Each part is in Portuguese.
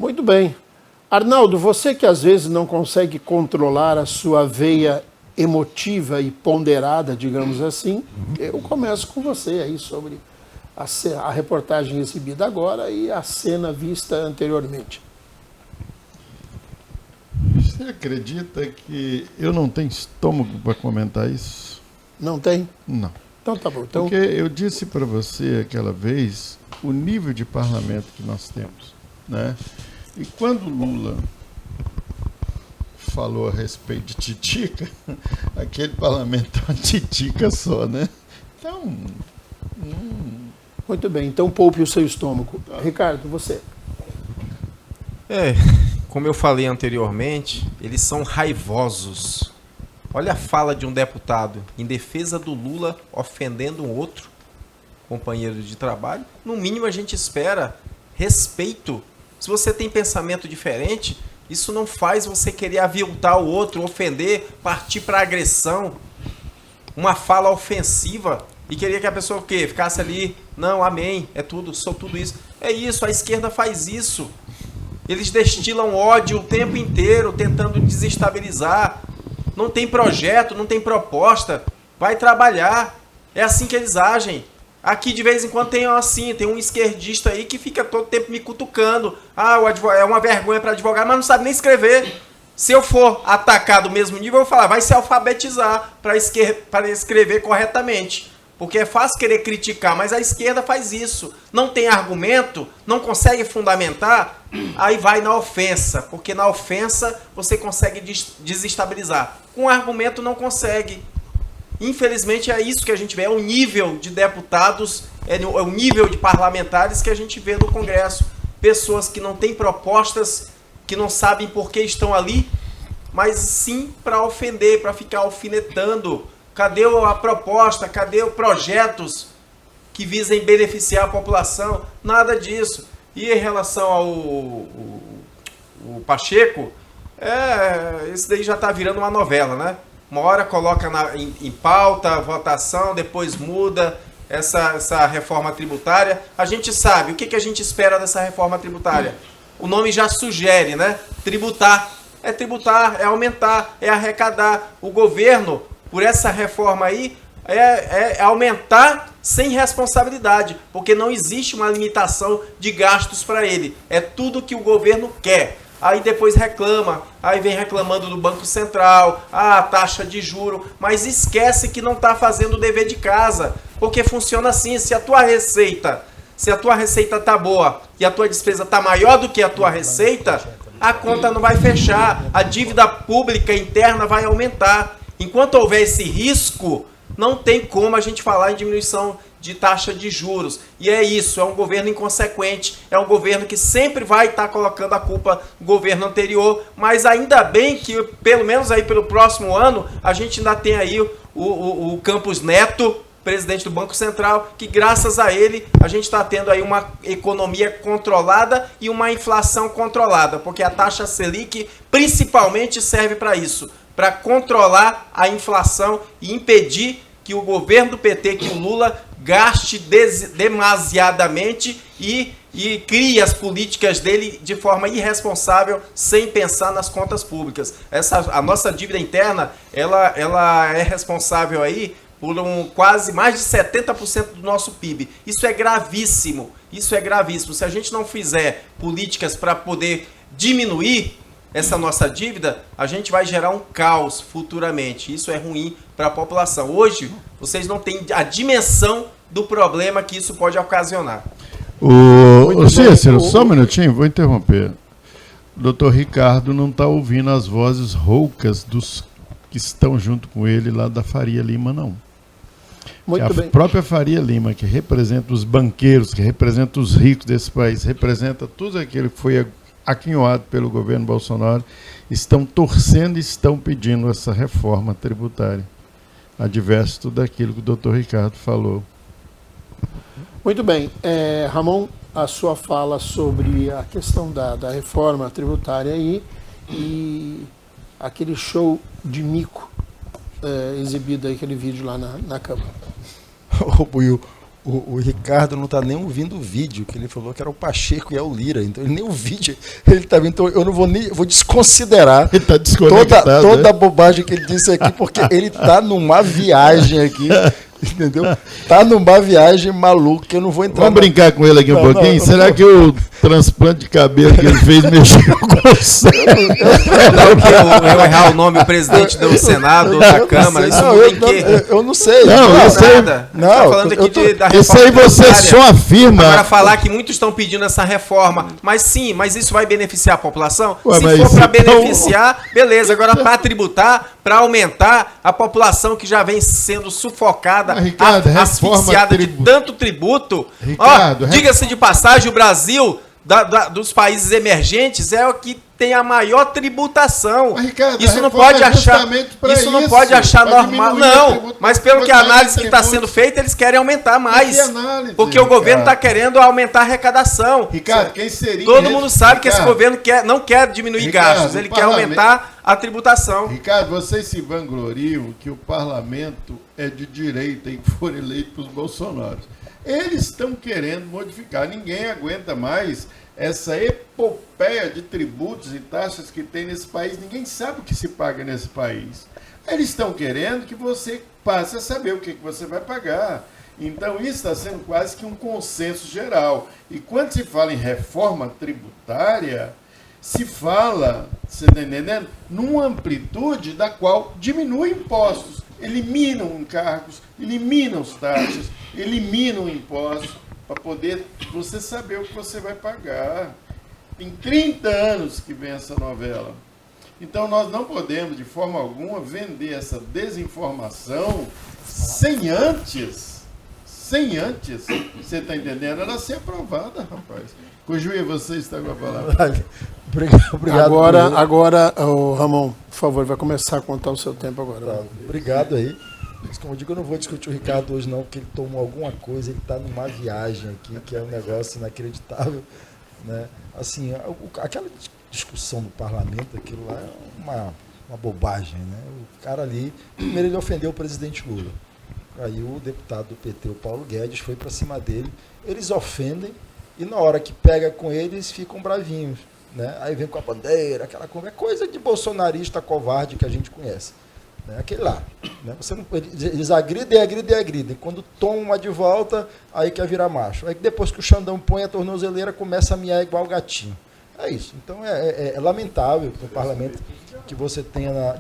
Muito bem. Arnaldo, você que às vezes não consegue controlar a sua veia emotiva e ponderada, digamos assim, eu começo com você aí sobre a reportagem exibida agora e a cena vista anteriormente. Você acredita que eu não tenho estômago para comentar isso? Não tem? Não. Então tá bom. Então... Porque eu disse para você aquela vez o nível de parlamento que nós temos, né? E quando Lula falou a respeito de titica, aquele parlamento é uma titica só, né? Então... Muito bem, então poupe o seu estômago. Ricardo, você. Como eu falei anteriormente, eles são raivosos. Olha a fala de um deputado em defesa do Lula ofendendo um outro companheiro de trabalho. No mínimo a gente espera respeito. Se você tem pensamento diferente, isso não faz você querer aviltar o outro, ofender, partir para agressão. Uma fala ofensiva e queria que a pessoa o quê? Ficasse ali, não, amém, é tudo, sou tudo isso. É isso, a esquerda faz isso. Eles destilam ódio o tempo inteiro, tentando desestabilizar. Não tem projeto, não tem proposta. Vai trabalhar. É assim que eles agem. Aqui de vez em quando tem um esquerdista aí que fica todo tempo me cutucando. É uma vergonha para advogar, mas não sabe nem escrever. Se eu for atacar do mesmo nível, eu vou falar, vai se alfabetizar para escrever corretamente. Porque é fácil querer criticar, mas a esquerda faz isso. Não tem argumento, não consegue fundamentar, aí vai na ofensa. Porque na ofensa você consegue desestabilizar. Com argumento não consegue. Infelizmente é isso que a gente vê. É o nível de deputados, é o nível de parlamentares que a gente vê no Congresso. Pessoas que não têm propostas, que não sabem por que estão ali, mas sim para ofender, para ficar alfinetando. Cadê a proposta? Cadê os projetos que visem beneficiar a população? Nada disso. E em relação ao Pacheco, esse daí já está virando uma novela, né? Uma hora coloca em pauta, votação, depois muda essa reforma tributária. A gente sabe, o que a gente espera dessa reforma tributária? O nome já sugere, né? Tributar. É tributar, é aumentar, é arrecadar. O governo, por essa reforma aí, é aumentar sem responsabilidade, porque não existe uma limitação de gastos para ele. É tudo que o governo quer. Aí depois reclama, aí vem reclamando do Banco Central, a taxa de juro, mas esquece que não está fazendo o dever de casa, porque funciona assim, se a tua receita está boa e a tua despesa está maior do que a tua receita, a conta não vai fechar, a dívida pública interna vai aumentar. Enquanto houver esse risco, não tem como a gente falar em diminuição de taxa de juros. E é isso, é um governo inconsequente, é um governo que sempre vai estar colocando a culpa no governo anterior, mas ainda bem que, pelo menos aí pelo próximo ano, a gente ainda tem aí o Campos Neto, presidente do Banco Central, que graças a ele a gente está tendo aí uma economia controlada e uma inflação controlada, porque a taxa Selic principalmente serve para isso, para controlar a inflação e impedir que o governo do PT, que o Lula, gaste demasiadamente e crie as políticas dele de forma irresponsável, sem pensar nas contas públicas. A nossa dívida interna, ela é responsável aí por quase mais de 70% do nosso PIB. Isso é gravíssimo. Isso é gravíssimo. Se a gente não fizer políticas para poder diminuir essa nossa dívida, a gente vai gerar um caos futuramente. Isso é ruim para a população. Hoje, vocês não têm a dimensão do problema que isso pode ocasionar. Cícero, só um minutinho, vou interromper. O doutor Ricardo não está ouvindo as vozes roucas dos que estão junto com ele lá da Faria Lima, não. Muito bem. A própria Faria Lima, que representa os banqueiros, que representa os ricos desse país, representa tudo aquilo que foi aquinhoado pelo governo Bolsonaro, estão torcendo e estão pedindo essa reforma tributária, adverso tudo aquilo que o doutor Ricardo falou. Muito bem. Ramon, a sua fala sobre a questão da reforma tributária aí e aquele show de mico exibido aí, aquele vídeo lá na Câmara. Buiu, O Ricardo não está nem ouvindo o vídeo, que ele falou que era o Pacheco e é o Lira. Então, ele nem o vídeo ele está vendo. Então, eu não vou nem. Vou desconsiderar Ele tá desconectado, toda né? a bobagem que ele disse aqui, porque ele está numa viagem aqui. Entendeu? Tá numa viagem maluca que eu não vou entrar. Vamos brincar com ele aqui um pouquinho? Será que o transplante de cabelo que ele fez mexeu com você? Eu errar o nome, o presidente do Senado ou da Câmara, isso não tem que... Eu não sei. Não, isso aí... Nada. Não, tá falando aqui da reforma Isso aí você tributária. só afirma... Agora falar que muitos estão pedindo essa reforma, mas sim, mas isso vai beneficiar a população? Ué, Se mas for para então- beneficiar, beleza. Agora para tributar, para aumentar a população que já vem sendo sufocada, Mas, Ricardo, asfixiada de tanto tributo. Ricardo, Diga-se de passagem, o Brasil, dos países emergentes, é o que tem a maior tributação. Mas, Ricardo, isso a não reforma pode é achar. justamente pra Isso não isso, pode achar pra normal. diminuir a Não, tributação, mas pelo que a botar análise que está tributos. sendo feita, eles querem aumentar mais. que análise, Porque o governo está Ricardo? querendo aumentar a arrecadação. Ricardo, quem seria... Todo mundo sabe que esse Ricardo, governo não quer diminuir Ricardo, gastos, ele o quer parlamento- aumentar a tributação. Ricardo, vocês se vangloriam que o parlamento é de direita e foram eleitos pelos bolsonaros. Eles estão querendo modificar. Ninguém aguenta mais essa epopeia de tributos e taxas que tem nesse país. Ninguém sabe o que se paga nesse país. Eles estão querendo que você passe a saber o que você vai pagar. Então, isso está sendo quase que um consenso geral. E quando se fala em reforma tributária, se fala, você está entendendo? Numa amplitude da qual diminui impostos, eliminam encargos, eliminam taxas, eliminam impostos, para poder você saber o que você vai pagar. Tem 30 anos que vem essa novela. Então nós não podemos, de forma alguma, vender essa desinformação sem antes, você está entendendo, ela ser aprovada, rapaz. Cojuí, você está com a palavra. Obrigado. Agora, ô, Ramon, por favor, vai começar a contar o seu tempo agora. Tá, obrigado aí. Mas, como eu digo, eu não vou discutir o Ricardo hoje não, porque ele tomou alguma coisa, ele está numa viagem aqui, que é um negócio inacreditável, né? Assim, aquela discussão do parlamento, aquilo lá é uma bobagem, né? O cara ali, primeiro ele ofendeu o presidente Lula. Aí o deputado do PT, o Paulo Guedes, foi para cima dele. Eles ofendem e na hora que pega com eles ficam bravinhos, né? Aí vem com a bandeira, aquela coisa de bolsonarista covarde que a gente conhece. Aquele lá, né? Eles agridem. Quando tomam uma de volta, aí quer virar macho. Aí depois que o Xandão põe a tornozeleira, começa a miar igual gatinho. É isso. Então é lamentável que no parlamento que você tenha...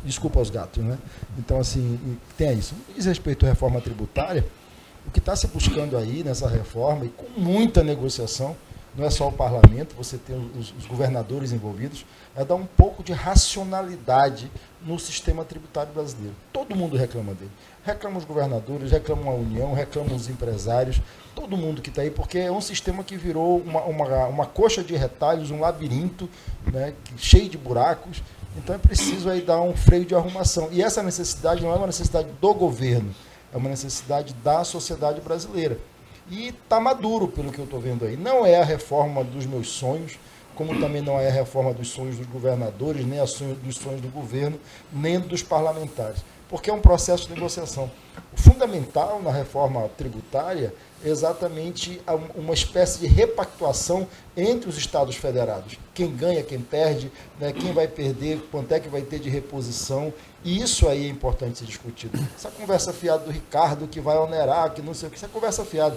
Desculpa aos gatos, né? Então, assim, tenha isso. Diz respeito à reforma tributária, o que está se buscando aí nessa reforma, e com muita negociação, não é só o parlamento, você tem os governadores envolvidos, é dar um pouco de racionalidade no sistema tributário brasileiro. Todo mundo reclama dele. Reclamam os governadores, reclamam a União, reclamam os empresários, todo mundo que está aí, porque é um sistema que virou uma coxa de retalhos, um labirinto, né, cheio de buracos. Então é preciso aí dar um freio de arrumação. E essa necessidade não é uma necessidade do governo, é uma necessidade da sociedade brasileira. E está maduro, pelo que eu estou vendo aí. Não é a reforma dos meus sonhos, como também não é a reforma dos sonhos dos governadores, nem dos sonhos do governo, nem dos parlamentares, porque é um processo de negociação. O fundamental na reforma tributária é exatamente uma espécie de repactuação entre os estados federados. Quem ganha, quem perde, né, quem vai perder, quanto é que vai ter de reposição, e isso aí é importante ser discutido. Essa conversa fiada do Ricardo, que vai onerar, que não sei o que, essa conversa fiada.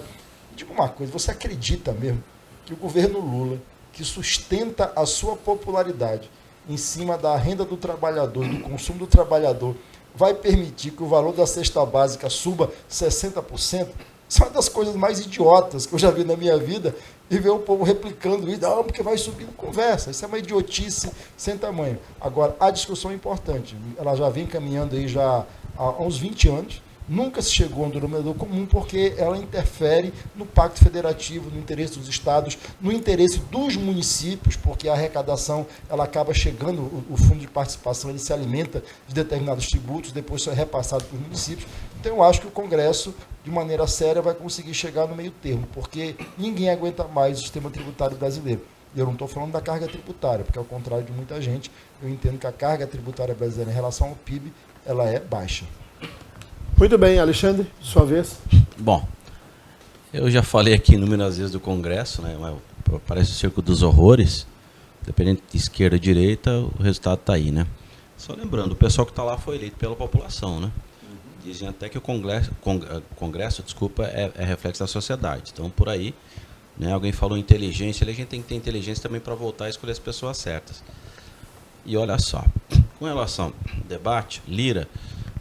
Diga uma coisa, você acredita mesmo que o governo Lula, que sustenta a sua popularidade em cima da renda do trabalhador, do consumo do trabalhador, vai permitir que o valor da cesta básica suba 60%? Isso é uma das coisas mais idiotas que eu já vi na minha vida, e ver o povo replicando isso, porque vai subindo conversa. Isso é uma idiotice sem tamanho. Agora, a discussão é importante. Ela já vem caminhando aí já há uns 20 anos. Nunca se chegou a um denominador comum porque ela interfere no pacto federativo, no interesse dos estados, no interesse dos municípios, porque a arrecadação ela acaba chegando, o fundo de participação ele se alimenta de determinados tributos, depois isso é repassado para os municípios. Então eu acho que o Congresso, de maneira séria, vai conseguir chegar no meio termo, porque ninguém aguenta mais o sistema tributário brasileiro. Eu não estou falando da carga tributária, porque ao contrário de muita gente, eu entendo que a carga tributária brasileira em relação ao PIB, ela é baixa. Muito bem, Alexandre, sua vez. Bom, Eu já falei aqui inúmeras vezes do Congresso, né? Parece o circo dos horrores. Dependendo de esquerda ou direita, o resultado está aí, né? Só lembrando, o pessoal que está lá foi eleito pela população, né? Dizem até que o Congresso, desculpa, é reflexo da sociedade. Então, por aí, né, alguém falou inteligência, a gente tem que ter inteligência também para voltar a escolher as pessoas certas. E olha só, com relação ao debate, Lira,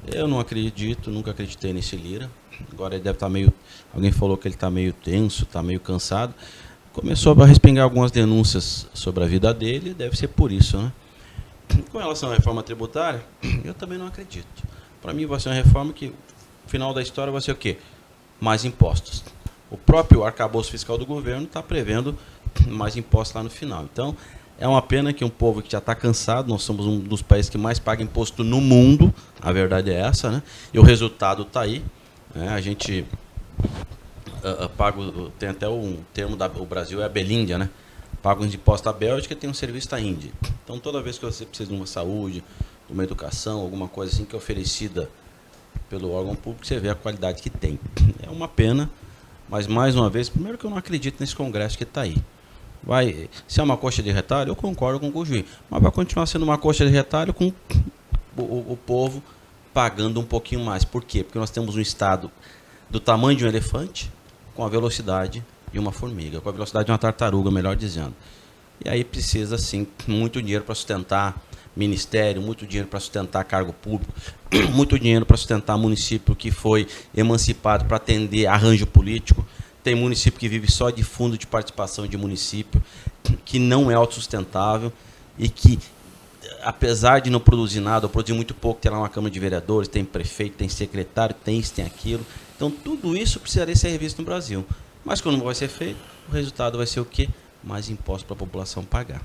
eu não acredito, nunca acreditei nesse Lira. Agora ele deve estar meio... Alguém falou que ele está meio tenso, está meio cansado. Começou a respingar algumas denúncias sobre a vida dele, deve ser por isso, né? Com relação à reforma tributária, eu também não acredito. Para mim vai ser uma reforma que, no final da história, vai ser o quê? Mais impostos. O próprio arcabouço fiscal do governo está prevendo mais impostos lá no final. Então, é uma pena que um povo que já está cansado, nós somos um dos países que mais paga imposto no mundo, a verdade é essa, né? E o resultado está aí. Né? A gente paga, tem até um termo, o Brasil é a Belíndia, né? Paga uns impostos à Bélgica e tem um serviço da Índia. Então, toda vez que você precisa de uma saúde, de uma educação, alguma coisa assim que é oferecida pelo órgão público, você vê a qualidade que tem. É uma pena, mas, mais uma vez, primeiro que eu não acredito nesse Congresso que está aí. Se é uma coxa de retalho, eu concordo com o juiz, mas vai continuar sendo uma coxa de retalho com o povo pagando um pouquinho mais. Por quê? Porque nós temos um Estado do tamanho de um elefante com a velocidade de uma formiga, com a velocidade de uma tartaruga, melhor dizendo. E aí precisa, sim, muito dinheiro para sustentar ministério, muito dinheiro para sustentar cargo público, muito dinheiro para sustentar município que foi emancipado para atender arranjo político. Tem município que vive só de fundo de participação de município, que não é autossustentável e que, apesar de não produzir nada, ou produzir muito pouco, tem lá uma Câmara de Vereadores, tem prefeito, tem secretário, tem isso, tem aquilo. Então, tudo isso precisaria ser revisto no Brasil. Mas quando não vai ser feito, o resultado vai ser o quê? Mais impostos para a população pagar.